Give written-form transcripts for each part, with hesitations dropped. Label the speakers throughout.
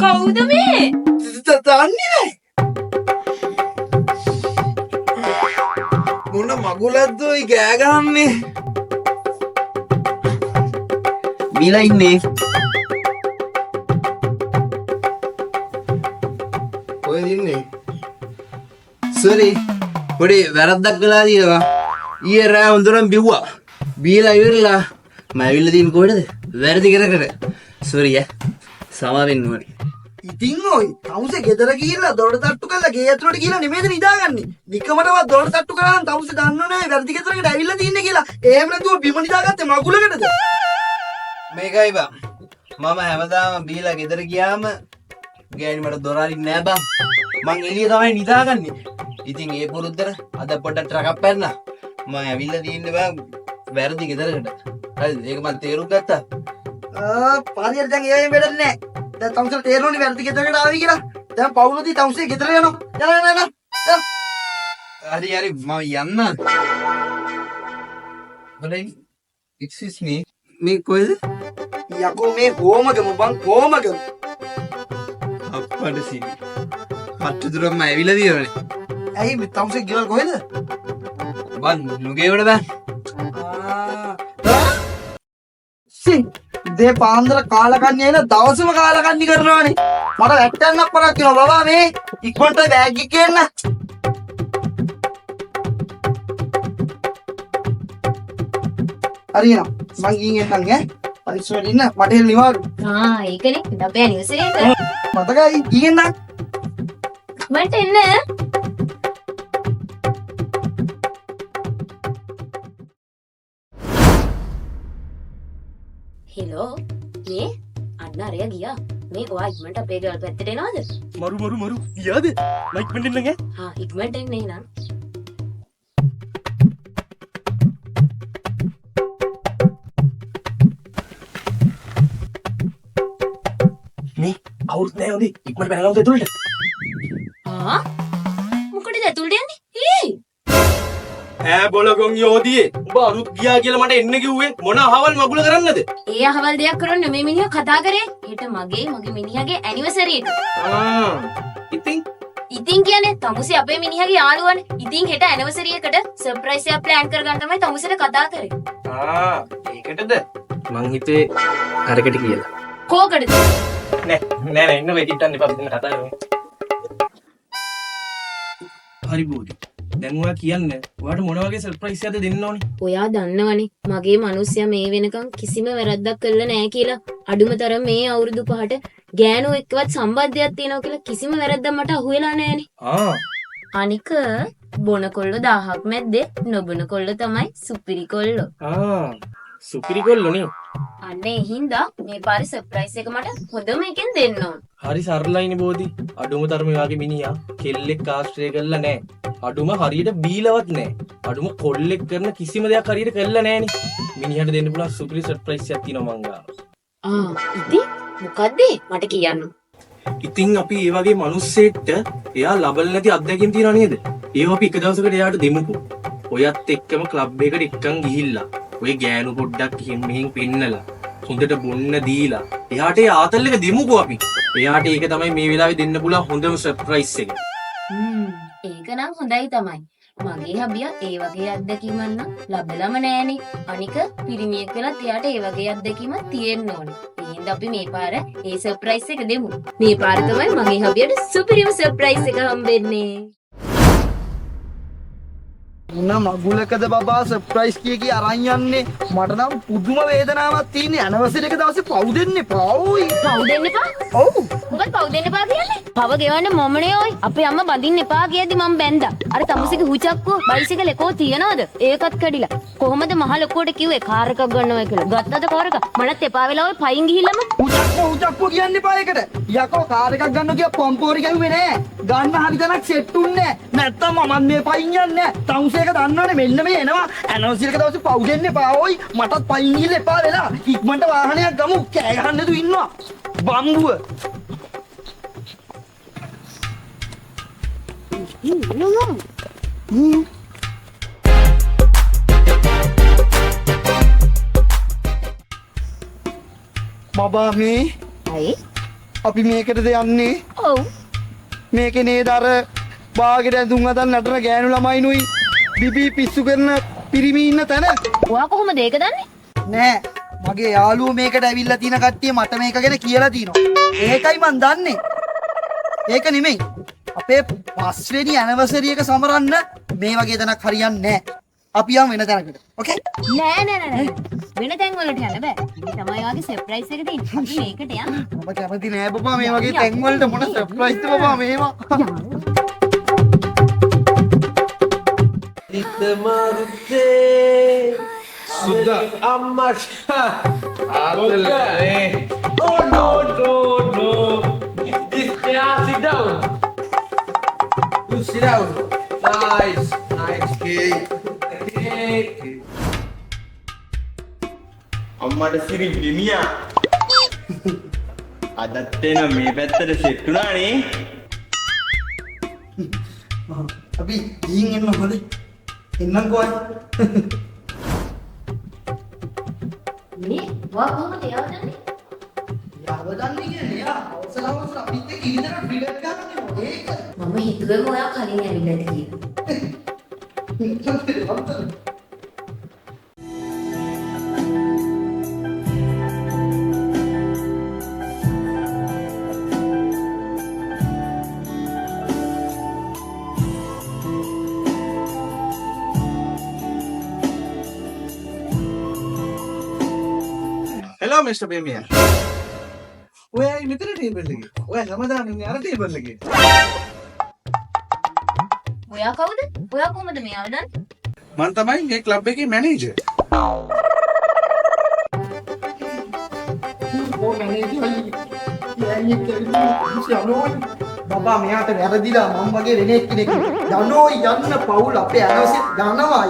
Speaker 1: කවුද මේ?
Speaker 2: දන්නේ මොන මගුලක්ද ඔය ගෑ ගහන්නේ? බීලා ඉන්නේ. කොහෙද ඉන්නේ? සෝරි. පොඩි වැරද්දක් කළා දිනවා. ඊයේ රෑ හොඳටම බිව්වා. බීලා ඉවරලා මම ඇවිල්ලා තියෙන කොහෙද? වැරදි කරකට. සෝරි ඈ. සමා වෙන්න ඕනේ.
Speaker 3: ඉතින් ඔය තමුසේ ගෙදර ගිහිල්ලා දොරට තට්ටු කරලා ගේ ඇතුළට ගිහිල්ලා නෙමෙයිද නිදාගන්නේ. නිකමටවත් දොරට තට්ටු කරලා නම් තමුසේ දන්නව නෑ වැරදි ගෙදරකට ඇවිල්ලා තින්නේ කියලා. එහෙම නැතුව බිම නිදාගත්තේ මගුලකටද?
Speaker 2: මේකයි බං. මම හැමදාම බීලා ගෙදර ගියාම ගෑණි මට දොර අරින්නේ නෑ බං. මං එළිය තමයි නිදාගන්නේ. ඉතින් ඒ පුරුද්දට අද පොඩ්ඩක් ට්‍රකක් පැන්නා. මම ඇවිල්ලා තින්නේ බං වැරදි ගෙදරකට. හරිද? ඒක මම තේරුම් ගත්තා.
Speaker 3: පාරියට දැන් ඒවෙන් වැඩක් නෑ. දැන් තමුසේ තේරෙන්නේ වැරදි ගෙදරකට ආවි කියලා. දැන් පවුලදී තමුසේ ගෙදර යනවා. යන්න.
Speaker 2: හරි හරි මම යන්න. බලයි. excuse me. මේ කොහෙද?
Speaker 3: යකෝ මේ කොමගම බං කොමගම.
Speaker 2: අප්පඩ සිනි. අච්චුදුරම ඇවිල්ලා දිනවනේ.
Speaker 3: ඇයි මේ තමුසේ ගෙවල් කොහෙද?
Speaker 2: බං නුගේවල බං.
Speaker 3: දේ පාන්දර කාලකන්ණි එන දවසම කාලකන්ණි කරනවානේ. මට වැටෙන්නක් පරක් කියනවා බබා මේ ඉක්මනට බෑග් එක ගන්න. හරියනම් මං ගිහින් එන්නම් ඈ. පරිස්සමෙන් ඉන්න මට එන්න නිවාඩු.
Speaker 1: ඒකනේ අපේ ඇනිවර්සරි එක.
Speaker 3: මතකයි ගිහින් එන්නම්.
Speaker 1: මට එන්න. හෙලෝ මේ අන්න අරයා ගියා. මේ ඔයා ඉක්මනට අපේ ගෙවල් පැත්තට එනවද?
Speaker 4: මරු ගියාද? මම ඉක්මනට එන්න නෑ.
Speaker 1: හා ඉක්මනට එන්න එහෙනම්.
Speaker 4: මේ අවුරුත් නෑ හොඳේ. ඉක්මනට පැනගමු ඇතුළට.
Speaker 1: මොකටද ඇතුළට යන්නේ?
Speaker 4: ඈ බොලගොන් යෝධියේ. උඹ අරුත් ගියා කියලා මට එන්න කිව්වේ මොන අහවල් මගුල කරන්නද?
Speaker 1: ඒ අහවල් දෙයක් කරන්න මේ මිනිහා කතා කරේ. හෙට මගේ මිනිහාගේ ඇනිවර්සරි එක. ඉතින් කියන්නේ තමුසේ අපේ මිනිහාගේ යාළුවනේ. ඉතින් හෙට ඇනිවර්සරි එකට සර්ප්‍රයිස් එකක් ප්ලෑන් කරගන්න තමයි තමුසේට කතා කරේ.
Speaker 4: ඒකටද? මං හිතුවේ කරකට කියලා.
Speaker 1: කෝකටද?
Speaker 4: නෑ ඉන්න වෙ කිට්ටන්න එපා දෙන්න කතා කරමු. හරි බෝඩි. දැන් ඔයා කියන්නේ ඔයාට මොන වගේ සර්ප්‍රයිස් එකක්ද දෙන්න ඕනේ?
Speaker 1: ඔයා දන්නවනේ මගේ මිනිස්සයා මේ වෙනකන් කිසිම වැරද්දක් කළා නෑ කියලා. අඩුමතරම මේ අවුරුදු 5ට ගෑනු එක්කවත් සම්බන්ධයක් තියෙනවා කියලා කිසිම වැරද්දක් මට අහුවෙලා නෑනේ. අනික බොන කොල්ල 1000ක් මැද්දේ නොබොන කොල්ල තමයි සුපිරි කොල්ලෝ.
Speaker 4: සුපිරි කොල්ලෝනේ.
Speaker 1: අන්න ඒ හින්දා මේ පාරේ සර්ප්‍රයිස් එක මට හොඳම එකෙන් දෙන්න ඕන.
Speaker 4: හරි සරලයිනේ බෝධි. අඩුම තරම වාගේ මිනිහා කෙල්ලෙක් ආශ්‍රය කළා නෑ. අඩුම හරියට බීලවත් නෑ. අඩුම කොල්ලෙක් කරන කිසිම දෙයක් හරියට කළා නෑනේ. මිනිහට දෙන්න පුළුවන් සුපිරි සර්ප්‍රයිස් එකක් තියෙනවා මං ගාව.
Speaker 1: ඉතින් මොකද්ද මට කියන්න?
Speaker 4: ඉතින් අපි ඒ වගේ මිනිස්සෙක්ට එයා ලබල නැති අත්දැකීම් තියනවා නේද? ඒව අපි එක දවසකට එයාට දෙමුකෝ. ඔයත් එක්කම ක්ලබ් එකට එක්කන් ගිහිල්ලා ඔය ගෑනු පොඩ්ඩක් මෙහෙන් පෙන්නලා හොඳට බොන්න දීලා එයාට ඒ ආතල් එක දෙමුකෝ අපි. එයාට ඒක තමයි මේ වෙලාවේ දෙන්න පුළුවන් හොඳම සර්ප්‍රයිස් එක.
Speaker 1: ඒක නම් හොඳයි තමයි. මගේ හබියා ඒ වගේ අත්දැකීමක් නම් ලැබලම නෑනේ. අනික පිරිමියෙක් වෙලත් එයාට ඒ වගේ අත්දැකීමක් තියෙන්න ඕනේ. ඒ හින්දා අපි මේ පාර ඒ සර්ප්‍රයිස් එක දෙමු. මේ පාර තමයි මගේ හබියට සුපිරිම සර්ප්‍රයිස් එක හම්බෙන්නේ.
Speaker 3: මොන මගුලකද බබා සර්ප්‍රයිස් කිය අරන් යන්නේ? මට නම් පුදුම වේදනාවක් තියෙන්නේ. ඇනිවර්සරි එක දවසේ පව් දෙන්න එපා. ඕයි.
Speaker 1: පව් දෙන්න එපා?
Speaker 3: ඔව්.
Speaker 1: මොකද පව් දෙන්න එපා කියන්නේ? පව ගෙවන්න මොමනේ ඔයි. අපේ අම්මා බඳින්න එපා කියද්දි මම බැන්දා. අර තමුසේගේ හුචක්කුව බයිසිකල් එකෝ තියනවද? ඒකත් කැඩිලා. කොහොමද මහ ලොකුවට කිව්වේ කාර් එකක් ගන්නවා කියලා? ගත්තද කාර් එක? මනත් එපා වෙලා ඔය පයින් ගිහිල්ලාම
Speaker 3: හුචක්කුව කියන්න එපා ඒකට. යකෝ කාර් එකක් ගන්න කිය පොම්පෝරි ගැහුවේ නෑ. ගන්න හරි තැනක් සෙට් උන්නේ නෑ. නැත්තම් මම මේ පයින් යන්නේ නෑ. ඒක දන්නවනේ මෙන්න මේ එනවා ඇනිවර්සරි එක දවසේ පව් දෙන්න එපා. ඕයි මටත් පයින් ගිහින් එපා වෙලා ඉක්මනට වාහනයක් ගමු. කෑ ගහන්න නේද ඉන්නවා බම්බුව. බබා මේ
Speaker 1: ඇයි?
Speaker 3: අපි මේකටද යන්නේ?
Speaker 1: ඔව්.
Speaker 3: මේකේ නේද අර බාගෙට ඇඳුම් හදන්න නටන ගෑනු ළමයිනුයි බිබී පිස්සු කරන පිරිමි ඉන්න තැන.
Speaker 1: ඔයා කොහොමද ඒක දන්නේ?
Speaker 3: නෑ මගේ යාළුවෝ මේකට ඇවිල්ලා තියෙන කට්ටිය මට මේක ගැන කියලා තියෙනවා. ඒකයි මන් දන්නේ. ඒක නෙමෙයි. අපේ 5 වෙනි ඇනිවර්සරි එක සමරන්න මේ වගේ තැනක් හරියන්නේ නෑ. අපි යමු වෙන තැනකට. ඕකේ?
Speaker 1: නෑ. වෙන තැන් වලට යන්න බෑ. මේ තමයි වාගේ සර්ප්‍රයිස් එක තියෙන්නේ. අපි මේකට යන්න.
Speaker 3: මම කැමති නෑ බබා මේ වගේ තැන් වලට මොන සර්ප්‍රයිස්ද බබා මේවා.
Speaker 5: Sudah amat. Oh no. This sit down. You sit down. Nice.
Speaker 6: අම්මට සිරි ලිමියා අදත් එන මේ පැත්තට සෙට් වුණානේ
Speaker 3: අපි ගිහින් එන්න හොඳ. එන්නම්කෝ අය.
Speaker 1: මේ වා කොහොමද යවදන්නේ?
Speaker 3: යවදන්නේ කියන්නේ යා අවසලවස් අපිත් එක්ක ඉඳලා ඩිලට් ගන්නනේ ඒක.
Speaker 1: මම හිතුවේම ඔයා කලින් ඇවිල්ලාද කියලා.
Speaker 4: Hello, Mr. Premier. ඔයා මෙතන ටේබල් එකේ. ඔයා සමාදානම් ඉන්නේ අර ටේබල් එකේ.
Speaker 1: ඔයා කවුද? ඔයා කොහොමද මේ යවදන්නේ?
Speaker 4: මම තමයි මේ ක්ලබ් එකේ මැනේජර්.
Speaker 3: බබා මෙයාට වැරදිලා මම වගේ වෙන එක්කෙනෙක් යනෝයි යන්න පවුල් අපේ ඇනවසේ යනවා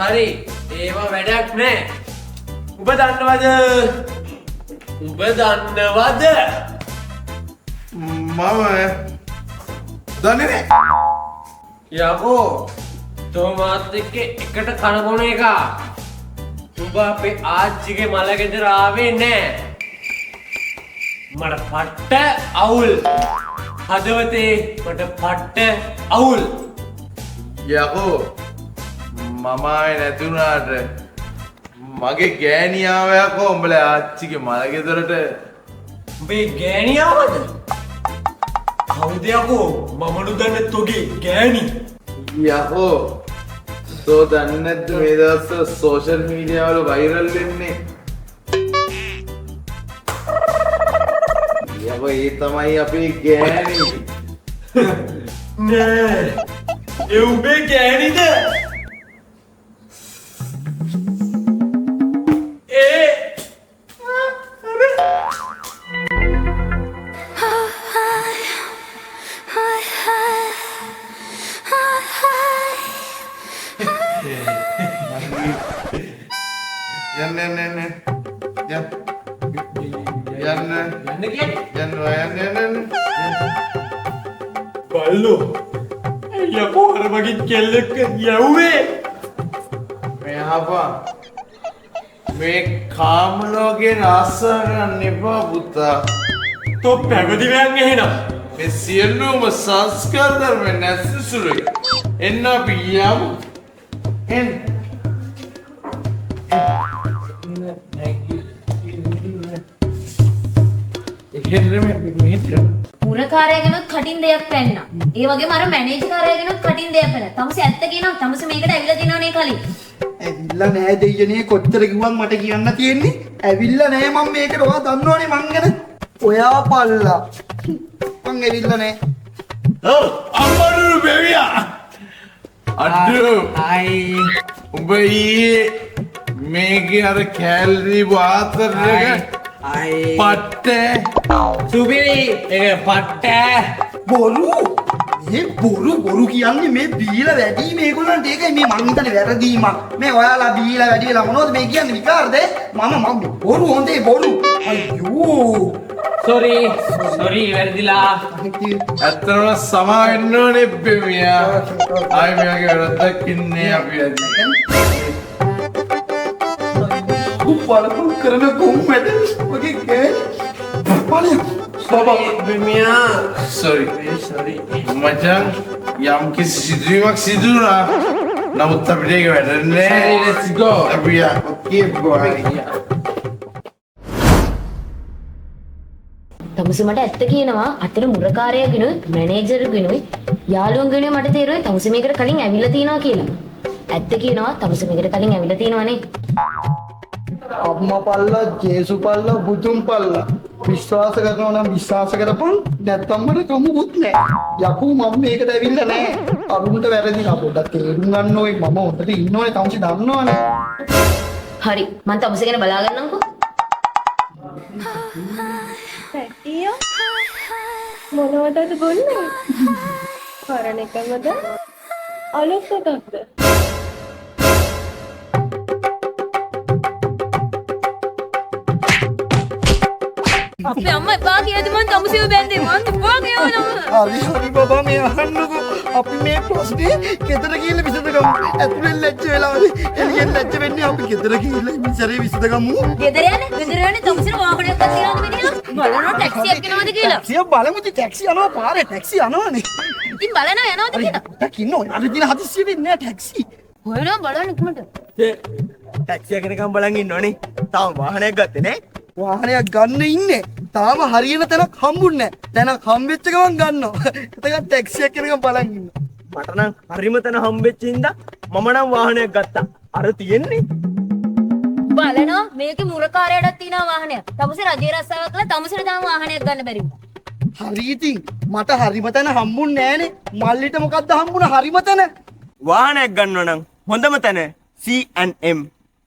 Speaker 5: හරි. ඒවා වැඩක් නෑ. ඔබ දන්නවද?
Speaker 6: මම දන්නේ නෑ
Speaker 5: යකෝ තෝමාත් එක්ක එකට කනගොන එක. උඹ අපේ ආච්චිගේ මල ගෙදර ආවේ නෑ. මට පට්ට අවුල්. හදවතේ මට පට්ට අවුල්.
Speaker 6: යකෝ මම ආයේ නැති වුණාට මගේ ගෑණියාව යකෝ උඹලා ආච්චිගේ මල ගෙදරට
Speaker 5: උඹේ ගෑණියාවද? කවුද යකෝ? මමලු දන්නේ තෝගේ ගෑණි.
Speaker 6: යකෝ තෝ දන්නේ නැද්ද මේ දවස්වල සෝෂල් මීඩියා වල වෛරල් වෙන්නේ යකෝ ඒ තමයි අපේ ගෑණි
Speaker 5: නෑ ඒ උඹේ ගෑණිද? බල්ලෝ යකෝ අර වගේ කෙල්ලෙක් යව්වේ
Speaker 6: මෙහාපා මේ කාම ලෝකේ ආසා කරන්න එපා පුතා
Speaker 5: තෝ පැවිදිවයන් එහෙනම්
Speaker 6: මේ සියලුම සංස්කාර ධර්ම නැතිසුරුයි එන්න අපි යමු එන්න
Speaker 1: මුරකාරයාගෙනුත් කටින් දෙයක් පැන්නා. ඒ වගේම අර මැනේජර්කාරයාගෙනුත් කටින් දෙයක් පැන්නා. තමසේ ඇත්ත කියනවා. තමසේ මේකට ඇවිල්ලා දිනවනේ කලින්.
Speaker 3: ඇවිල්ලා නෑ දෙයියනේ කොච්චර කිව්වත් මට කියන්න තියෙන්නේ. ඇවිල්ලා නෑ මම මේකට ඔයා දන්නවනේ මං ගැන. ඔයා පල්ලා. මං ඇවිල්ලා නෑ.
Speaker 6: ඔව් අම්මරු බේවියා අඩු උඹ ඊයේ මේකේ අර කැලරි වාතර එක පට්ට
Speaker 5: සුබිරි ඒක පට්ට
Speaker 3: බොරු මේ බොරු කියන්නේ මේ බීලා වැඩි මේගොල්ලන්ට ඒකයි මේ මං හිතන්නේ වැරදීමක් මේ ඔයාලා බීලා වැඩි වෙලා මොනවද මේ කියන්නේ විකාරද මම බොරු හොඳේ බොරු අයියෝ
Speaker 5: සොරි වැරදිලා.
Speaker 6: ඇත්තටම සමා වෙන්න ඕනේ බෙමියා. ආයි මෙයාගේ වැරද්දක් ඉන්නේ අපි
Speaker 3: බලපන් කරන කොම්මැද ඔගේ ගෑ බලය
Speaker 5: බෙමියා.
Speaker 6: සෝරි මචං යම් කිසි සිදුවීමක් සිදු වුණා. නමුත් අපිට ඒක වැඩන්නේ. Let's go. අපි keep going.
Speaker 1: තමුසෙ මට ඇත්ත කියනවා අතන මුරකාරයාගෙනුයි මැනේජර්ගෙනුයි යාළුවන්ගෙනුයි මට තේරුනේ තමුසෙ මේකට කලින් ඇවිල්ලා තියනවා කියලා. ඇත්ත කියනවා තමුසෙ මේකට කලින් ඇවිල්ලා තියනවනේ.
Speaker 3: අම්මා පල්ලා ජේසු පල්ලා බුදුන් පල්ලා විශ්වාස කරනවා නම් විශ්වාස කරපන් නැත්තම් මට කමුකුත් නැහැ යකෝ මම මේකට ඇවිල්ලා නැහැ අරුන්ට වැරදිලා පොඩ්ඩක් තේරුම් ගන්න ඕයි මම හොඳට ඉන්නෝනේ තමුසි දන්නවනේ
Speaker 1: හරි මං තමුසෙ ගැන බලා ගන්නම්කෝ.
Speaker 7: පැටියෝ මොනවදද බොන්නේ? කරන එකමද? අලුත් එකක්ද?
Speaker 1: අපේ අම්මා එපා කියලාද මං තමුසෙව බැන්දේ මං එපා කියනවා.
Speaker 3: හරි බබා මේ අහන්නකෝ අපි මේ ප්‍රශ්නේ ගෙදර ගිහිල්ලා විසඳගමු ඇතුලෙන් ලැජ්ජ වෙලාවනේ එළියෙන් ලැජ්ජ වෙන්නේ අපි ගෙදර ගිහිල්ලා ඉස්සරේ විසඳගමු
Speaker 1: ගෙදර යන්නේ තමුසෙට වාහනයක් අතිරාද මෙන්නලා බලනවා ටැක්සියක් එනවද කියලා.
Speaker 3: ටැක්සිය බලමු ඉතින් ටැක්සි යනවා පාරේ ටැක්සි යනවනේ
Speaker 1: ඉතින් බලනවා යනවද කියලා.
Speaker 3: ටැක්සි ඉන්නෝ අර දින හදිස්සියෙ නෑ ටැක්සි
Speaker 1: හොයනවා බලන්න ඉක්මනට.
Speaker 3: ටැක්සිය කෙනකම් බලන් ඉන්නෝනේ තාම වාහනයක් ගත්තේ නෑ වාහනයක් ගන්න ඉන්නේ තාම හරියන තැනක් හම්බුන්නේ නෑ තැනක් හම්බෙච්ච ගමන් ගන්නවා එතකන් ටැක්සියක් කෙනකම් බලන් ඉන්න
Speaker 8: මට නම් හරිම තැන හම්බෙච්ච හින්දා මම නම් වාහනයක් ගත්තා. අර තියෙන්නේ
Speaker 1: බලනවා මේකේ මුරකාරයටත් තියෙනවා වාහනයක්. තමුසෙ රජේ රස්සාවක් කළා තමුසෙට තාම වාහනයක් ගන්න බැරි වුණා.
Speaker 3: හරි ඉතින් මට හරිම තැන හම්බුන්නේ නෑනේ මල්ලිට මොකද්ද හම්බුනේ හරිම තැන
Speaker 8: වාහනයක් ගන්නව නම් හොඳම තැන C&M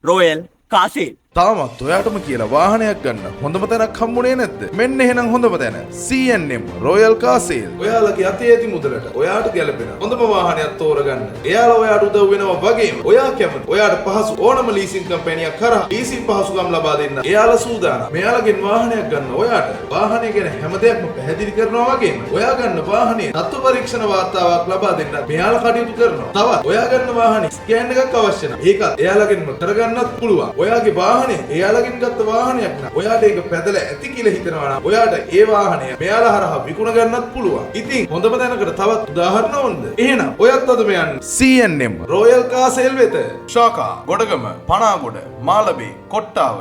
Speaker 8: Royal Car Sale.
Speaker 6: තාමත් ඔයාටම කියලා වාහනයක් ගන්න හොඳම තැනක් හම්බුනේ නැද්ද? මෙන්න එහෙනම් හොඳම තැන C&M Royal Car Sale. ඔයාලගේ අතේ ඇති මුදලට ඔයාට ගැලපෙන හොඳම වාහනයක් තෝරගන්න. එයාලා ඔයාට උදව් වෙනවා වගේම ඔයා කැමති ඔයාට පහසු ඕනම ලීසින් කම්පැනියක් කරා ලීසින් පහසුකම් ලබා දෙන්න. එයාලා සූදානම්. මෙයාලගෙන් වාහනයක් ගන්න ඔයාට වාහනය ගැන හැම දෙයක්ම පැහැදිලි කරනවා වගේම ඔයා ගන්න වාහනේ තත්ත්ව පරීක්ෂණ වාර්තාවක් ලබා දෙන්න මෙයාලා කටයුතු කරනවා. තවත් ඔයා ගන්න වාහනේ ස්කෑන් එකක් අවශ්‍ය නැහැ. ඒකත් එයාලගෙන්ම කරගන්නත් පුළුවන්. ඔයාගේ එයාලගෙන් ගත්ත වාහනයක් නම් ඔයාට ඒක පැදලා ඇති කියලා හිතනවා නම් ඔයාට ඒ වාහනය මෙයාලා හරහා විකුණ ගන්නත් පුළුවන්. ඉතින් හොඳම තැනකට තවත් උදාහරණ ඕනද? එහෙනම් ඔයත් අදම යන්න C&M Royal Car Sale වෙත. ශාකා, ගොඩගම, පනාගොඩ, මාළඹේ, කොට්ටාව.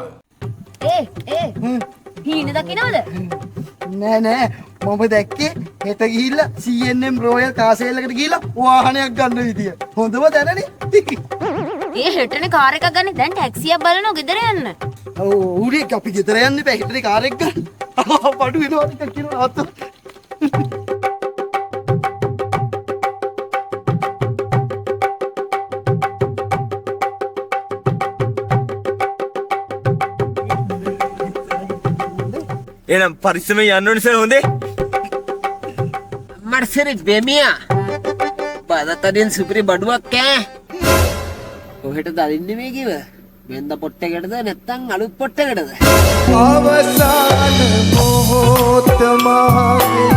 Speaker 1: හීන දකින්නවද?
Speaker 3: නෑ මම දැක්කේ හෙට ගිහිල්ලා C&M Royal Car Sale එකට ගිහිල්ලා වාහනයක් ගන්න විදිය. හොඳම තැනනේ.
Speaker 1: ඒ හෙටනේ කාර් එකක් ගන්න දැන් ටැක්සියක් බලනවා ගෙදර යන්න.
Speaker 3: ඔව් උඩේ අපි ගෙදර යන්න බෑ හෙටනේ කාර් එක ගන්න. පඩු වෙනවා ටිකක් කියනවා අත.
Speaker 8: එහෙනම් පරිස්සමෙන් යන්න ඕනේ සර් හොඳේ.
Speaker 5: මර්සරි බෙමියා. බදතරින් සුපිරි බඩුවක් ඈ. කොහෙට දරින්නේ මේ කිව? වෙන්ද පොට්ටකටද නැත්නම් අලුත් පොට්ටකටද?
Speaker 3: අවසාන මොහොත මහගේ